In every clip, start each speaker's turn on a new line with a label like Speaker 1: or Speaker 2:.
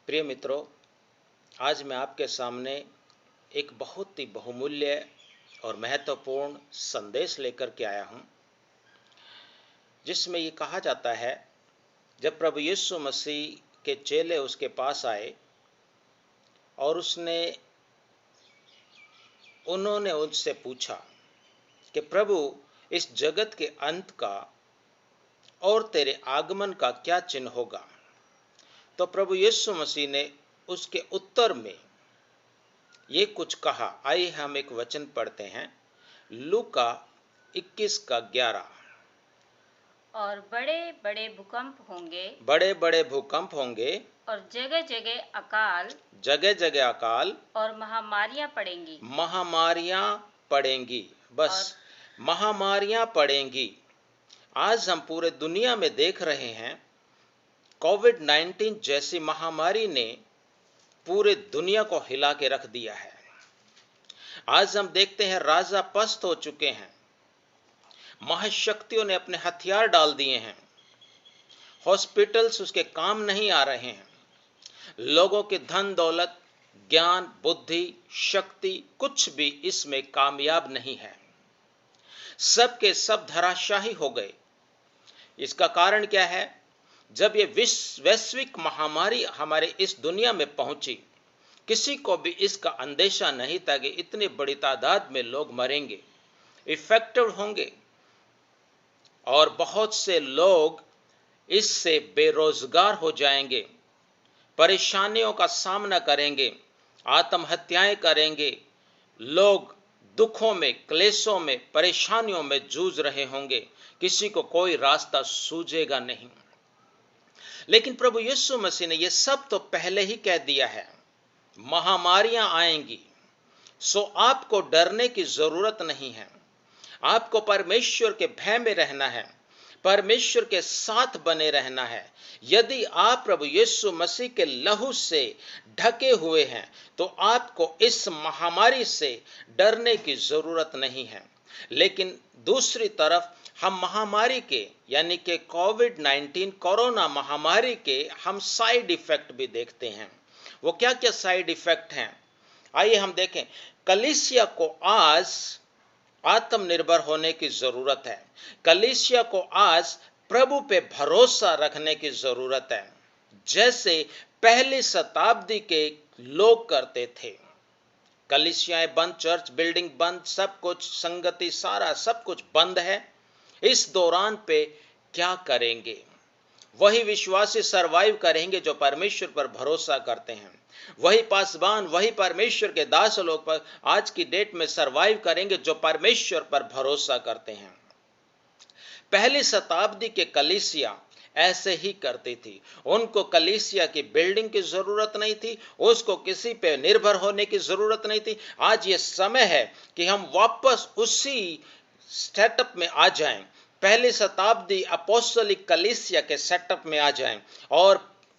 Speaker 1: प्रिय मित्रों, आज मैं आपके सामने एक बहुत ही बहुमूल्य और महत्वपूर्ण संदेश लेकर के आया हूं, जिसमें ये कहा जाता है, जब प्रभु यीशु मसीह के चेले उसके पास आए और उन्होंने उनसे पूछा कि प्रभु, इस जगत के अंत का और तेरे आगमन का क्या चिन्ह होगा। तो प्रभु यीशु मसीह ने उसके उत्तर में ये कुछ कहा। आइए हम एक वचन पढ़ते हैं, लूका 21:11।
Speaker 2: और बड़े बड़े भूकंप होंगे
Speaker 1: बड़े बड़े भूकंप होंगे
Speaker 2: और जगह जगह अकाल
Speaker 1: जगह जगह अकाल
Speaker 2: और महामारियां पड़ेंगी।
Speaker 1: महामारियां पड़ेंगी। बस,
Speaker 2: और
Speaker 1: महामारियां पड़ेंगी। आज हम पूरे दुनिया में देख रहे हैं, कोविड-19 जैसी महामारी ने पूरे दुनिया को हिला के रख दिया है। आज हम देखते हैं, राजा पस्त हो चुके हैं, महाशक्तियों ने अपने हथियार डाल दिए हैं, हॉस्पिटल्स उसके काम नहीं आ रहे हैं, लोगों के धन दौलत, ज्ञान, बुद्धि, शक्ति कुछ भी इसमें कामयाब नहीं है। सब के सब धराशाही हो गए। इसका कारण क्या है? जब ये वैश्विक महामारी हमारे इस दुनिया में पहुंची, किसी को भी इसका अंदेशा नहीं था कि इतनी बड़ी तादाद में लोग मरेंगे, इफेक्टेड होंगे और बहुत से लोग इससे बेरोजगार हो जाएंगे, परेशानियों का सामना करेंगे, आत्महत्याएं करेंगे, लोग दुखों में, क्लेशों में, परेशानियों में जूझ रहे होंगे, किसी को कोई रास्ता सूझेगा नहीं। लेकिन प्रभु यीशु मसीह ने यह सब तो पहले ही कह दिया है, महामारियां आएंगी, सो आपको डरने की जरूरत नहीं है। आपको परमेश्वर के भय में रहना है, परमेश्वर के साथ बने रहना है। यदि आप प्रभु यीशु मसीह के लहू से ढके हुए हैं, तो आपको इस महामारी से डरने की जरूरत नहीं है। लेकिन दूसरी तरफ हम महामारी के, यानी कि कोविड-19 कोरोना महामारी के हम साइड इफेक्ट भी देखते हैं। वो क्या क्या साइड इफेक्ट हैं, आइए हम देखें। कलीसिया को आज आत्मनिर्भर होने की जरूरत है। कलीसिया को आज प्रभु पे भरोसा रखने की जरूरत है, जैसे पहली शताब्दी के लोग करते थे। कलीसियाएं बंद, चर्च बिल्डिंग बंद, सब कुछ, संगति सारा सब कुछ बंद है। इस दौरान पे क्या करेंगे? वही विश्वासी सरवाइव करेंगे जो परमेश्वर पर भरोसा करते हैं। वही पासवान, वही परमेश्वर के दास लोग पर आज की डेट में सरवाइव करेंगे जो परमेश्वर पर भरोसा करते हैं। पहली शताब्दी के कलीसिया ऐसे ही करती थी। उनको कलीसिया की बिल्डिंग की जरूरत नहीं थी, उसको किसी पे निर्भर होने की जरूरत नहीं थी। आज ये समय है कि हम वापस उसी सेटअप में आ जाएं, पहली शताब्दी अपोस्टलिक कलीसिया के सेटअप में आ जाएं और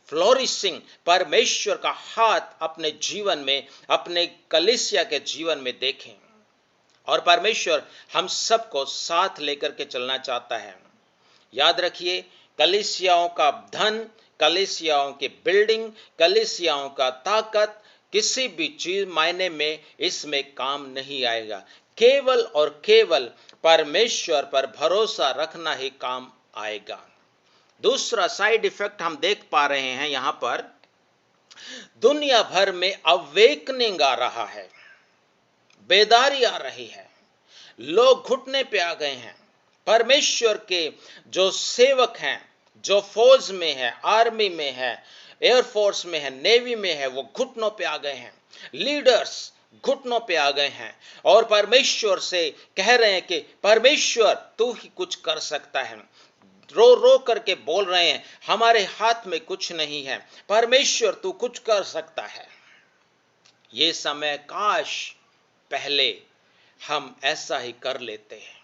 Speaker 1: फ्लोरिशिंग परमेश्वर का हाथ अपने जीवन में, अपने कलीसिया के जीवन में देखें। और परमेश्वर हम सबको साथ लेकर के चलना चाहता है। याद रखिए, कलीसियाओं का धन, कलीसियाओं की बिल्डिंग, कलीसियाओं का ताकत किसी भी चीज मायने में इसमें काम नहीं आएगा। केवल और केवल परमेश्वर पर भरोसा रखना ही काम आएगा। दूसरा साइड इफेक्ट हम देख पा रहे हैं, यहां पर दुनिया भर में अवेकनिंग आ रहा है, बेदारी आ रही है, लोग घुटने पे आ गए हैं। परमेश्वर के जो सेवक हैं, जो फौज में है, आर्मी में है, एयरफोर्स में है, नेवी में है, वो घुटनों पे आ गए हैं। लीडर्स घुटनों पे आ गए हैं और परमेश्वर से कह रहे हैं कि परमेश्वर तू ही कुछ कर सकता है। रो रो करके बोल रहे हैं, हमारे हाथ में कुछ नहीं है, परमेश्वर तू कुछ कर सकता है। ये समय काश पहले हम ऐसा ही कर लेते हैं,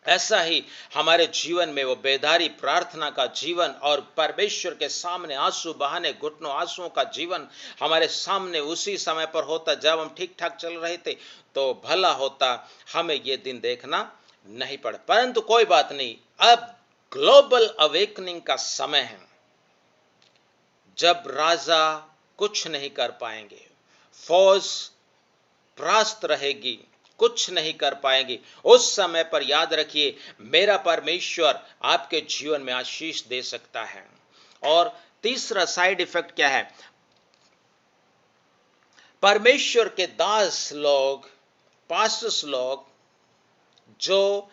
Speaker 1: ऐसा ही हमारे जीवन में वो बेदारी, प्रार्थना का जीवन और परमेश्वर के सामने आंसू बहाने, घुटनों आंसुओं का जीवन हमारे सामने उसी समय पर होता जब हम ठीक ठाक चल रहे थे, तो भला होता हमें ये दिन देखना नहीं पड़ा। परंतु कोई बात नहीं, अब ग्लोबल अवेकनिंग का समय है। जब राजा कुछ नहीं कर पाएंगे, फौज परास्त रहेगी, कुछ नहीं कर पाएंगी, उस समय पर याद रखिए मेरा परमेश्वर आपके जीवन में आशीष दे सकता है। और तीसरा साइड इफेक्ट क्या है? परमेश्वर के दास लोग, पास्टर्स लोग जो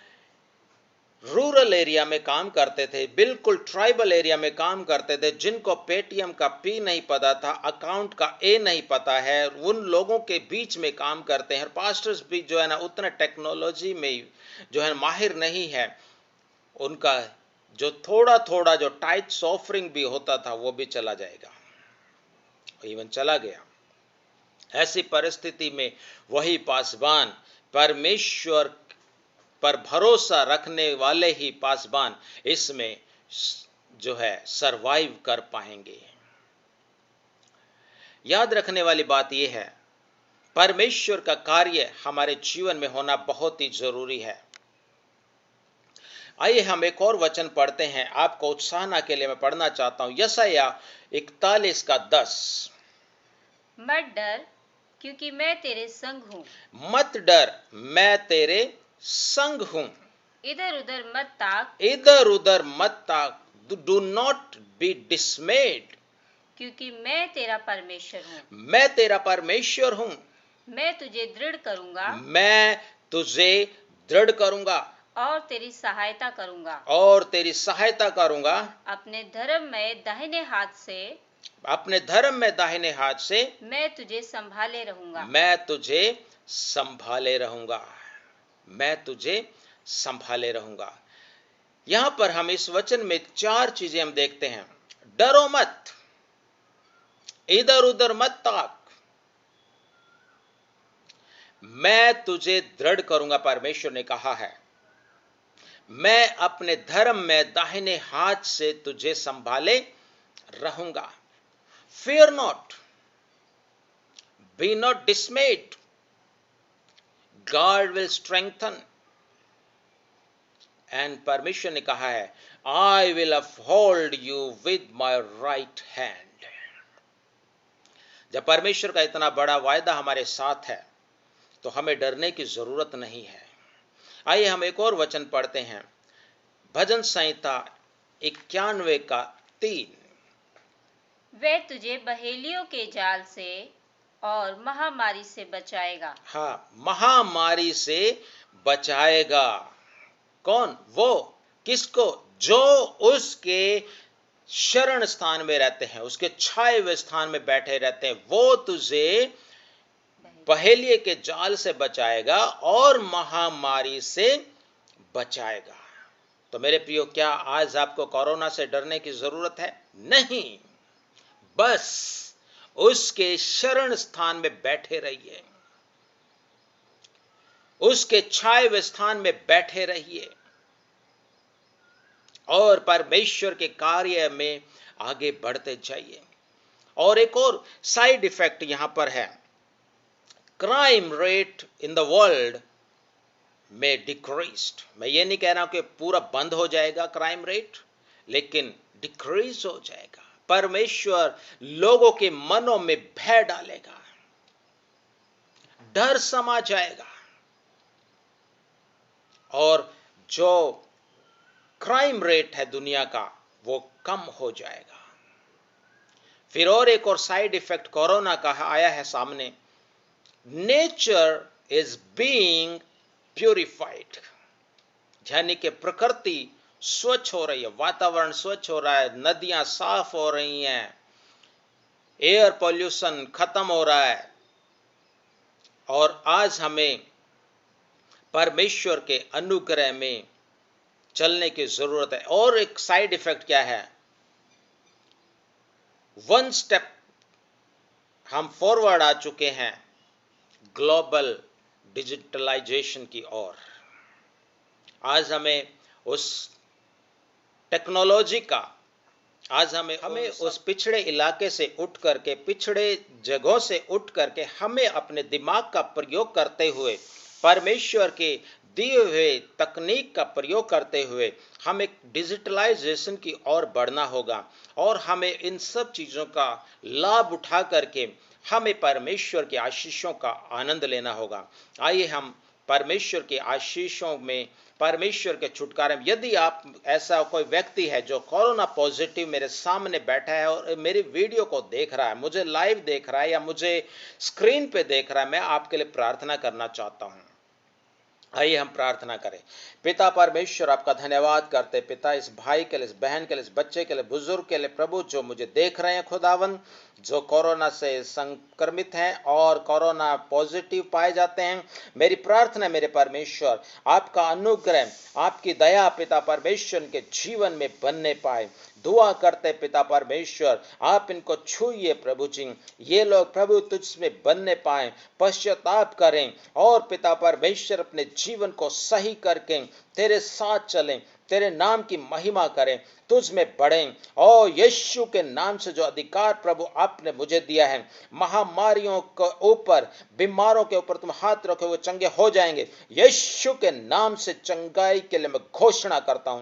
Speaker 1: रूरल एरिया में काम करते थे, बिल्कुल ट्राइबल एरिया में काम करते थे, जिनको पेटीएम का पी नहीं पता था, अकाउंट का ए नहीं पता है, उन लोगों के बीच में काम करते हैं। पास्टर्स भी जो है ना उतना टेक्नोलॉजी में जो है माहिर नहीं है, उनका जो थोड़ा थोड़ा जो टाइट्स ऑफरिंग भी होता था वो भी चला जाएगा, इवन चला गया। ऐसी परिस्थिति में वही पासबान, परमेश्वर पर भरोसा रखने वाले ही पासबान इसमें जो है सरवाइव कर पाएंगे। याद रखने वाली बात यह है, परमेश्वर का कार्य हमारे जीवन में होना बहुत ही जरूरी है। आइए हम एक और वचन पढ़ते हैं, आपको उत्साहना के लिए मैं पढ़ना चाहता हूं, यशायाह 41 का 10।
Speaker 2: मत डर, क्योंकि मैं तेरे संग हूँ।
Speaker 1: मत डर, मैं तेरे संग हूं।
Speaker 2: इधर उधर मत ताक,
Speaker 1: इधर उधर मत ताक, डू नॉट बी डिसमेड,
Speaker 2: क्योंकि मैं तेरा परमेश्वर हूँ।
Speaker 1: मैं तेरा परमेश्वर हूं।
Speaker 2: मैं तुझे दृढ़ करूंगा,
Speaker 1: मैं तुझे दृढ़ करूंगा
Speaker 2: और तेरी सहायता करूंगा।
Speaker 1: और तेरी सहायता करूंगा।
Speaker 2: अपने धर्म में दाहिने हाथ से,
Speaker 1: अपने धर्म में दाहिने हाथ से
Speaker 2: मैं तुझे संभाले रहूंगा।
Speaker 1: मैं तुझे संभाले रहूंगा, मैं तुझे संभाले रहूंगा। यहां पर हम इस वचन में 4 चीजें हम देखते हैं। डरो मत, इधर उधर मत ताक, मैं तुझे दृढ़ करूंगा, परमेश्वर ने कहा है। मैं अपने धर्म में दाहिने हाथ से तुझे संभाले रहूंगा। Fear not, be not dismayed, God will strengthen। And परमेश्वर ने कहा है, I will uphold you with my right hand। जब परमेश्वर का इतना बड़ा वायदा हमारे साथ है तो हमें डरने की जरूरत नहीं है। आइए हम एक और वचन पढ़ते हैं, भजन संहिता 91 का 3।
Speaker 2: वह तुझे बहेलियों के जाल से और महामारी से बचाएगा।
Speaker 1: हाँ, महामारी से बचाएगा। कौन? वो। किसको? जो उसके शरण स्थान में रहते हैं, उसके छाए हुए स्थान में बैठे रहते हैं, वो तुझे पहेलिए के जाल से बचाएगा और महामारी से बचाएगा। तो मेरे प्रियो, क्या आज आपको कोरोना से डरने की जरूरत है? नहीं, बस उसके शरण स्थान में बैठे रहिए, उसके छाए हुए स्थान में बैठे रहिए और परमेश्वर के कार्य में आगे बढ़ते जाइए। और एक और साइड इफेक्ट यहां पर है, crime rate in the world में डिक्रीज्ड। मैं ये नहीं कह रहा हूं कि पूरा बंद हो जाएगा क्राइम रेट, लेकिन डिक्रीज हो जाएगा। परमेश्वर लोगों के मनों में भय डालेगा, डर समा जाएगा और जो क्राइम रेट है दुनिया का वो कम हो जाएगा। फिर और एक और साइड इफेक्ट कोरोना का आया है सामने, नेचर इज बीइंग प्यूरिफाइड, यानी कि प्रकृति स्वच्छ हो रही है, वातावरण स्वच्छ हो रहा है, नदियां साफ हो रही हैं, एयर पॉल्यूशन खत्म हो रहा है। और आज हमें परमेश्वर के अनुग्रह में चलने की जरूरत है। और एक साइड इफेक्ट क्या है, वन स्टेप हम फॉरवर्ड आ चुके हैं ग्लोबल डिजिटलाइजेशन की ओर। आज हमें उस टेक्नोलॉजी का, आज हमें उस पिछड़े इलाके से उठ करके, पिछड़े जगहों से उठ करके हमें अपने दिमाग का प्रयोग करते हुए परमेश्वर के दिए हुए तकनीक का प्रयोग करते हुए हम एक डिजिटलाइजेशन की ओर बढ़ना होगा और हमें इन सब चीज़ों का लाभ उठा करके हमें परमेश्वर की आशीषों का आनंद लेना होगा। आइए हम परमेश्वर की आशीषों में, परमेश्वर के छुटकारे में, यदि आप ऐसा कोई व्यक्ति है जो कोरोना पॉजिटिव मेरे सामने बैठा है और मेरी वीडियो को देख रहा है, मुझे लाइव देख रहा है या मुझे स्क्रीन पे देख रहा है, मैं आपके लिए प्रार्थना करना चाहता हूँ। आइए हम प्रार्थना करें। पिता परमेश्वर, आपका धन्यवाद करते पिता, इस भाई के लिए, इस बहन के लिए, इस बच्चे के लिए, बुजुर्ग के लिए प्रभु, जो मुझे देख रहे हैं खुदावन, जो कोरोना से संक्रमित हैं और कोरोना पॉजिटिव पाए जाते हैं। मेरी प्रार्थना मेरे परमेश्वर, आपका अनुग्रह, आपकी दया पिता परमेश्वर के जीवन में बनने पाए। दुआ करते पिता परमेश्वर, आप इनको छूइए प्रभु जी, ये लोग प्रभु तुझ में बनने पाए, पश्चाताप करें और पिता परमेश्वर अपने जीवन को सही करके तेरे साथ चलें, तेरे नाम की महिमा करें, तुझ में बढ़ें। और यीशु के नाम से जो अधिकार प्रभु आपने मुझे दिया है, महामारियों के ऊपर, बीमारों के ऊपर तुम हाथ रखो, वो चंगे हो जाएंगे। यीशु के नाम से चंगाई के लिए मैं घोषणा करता हूं।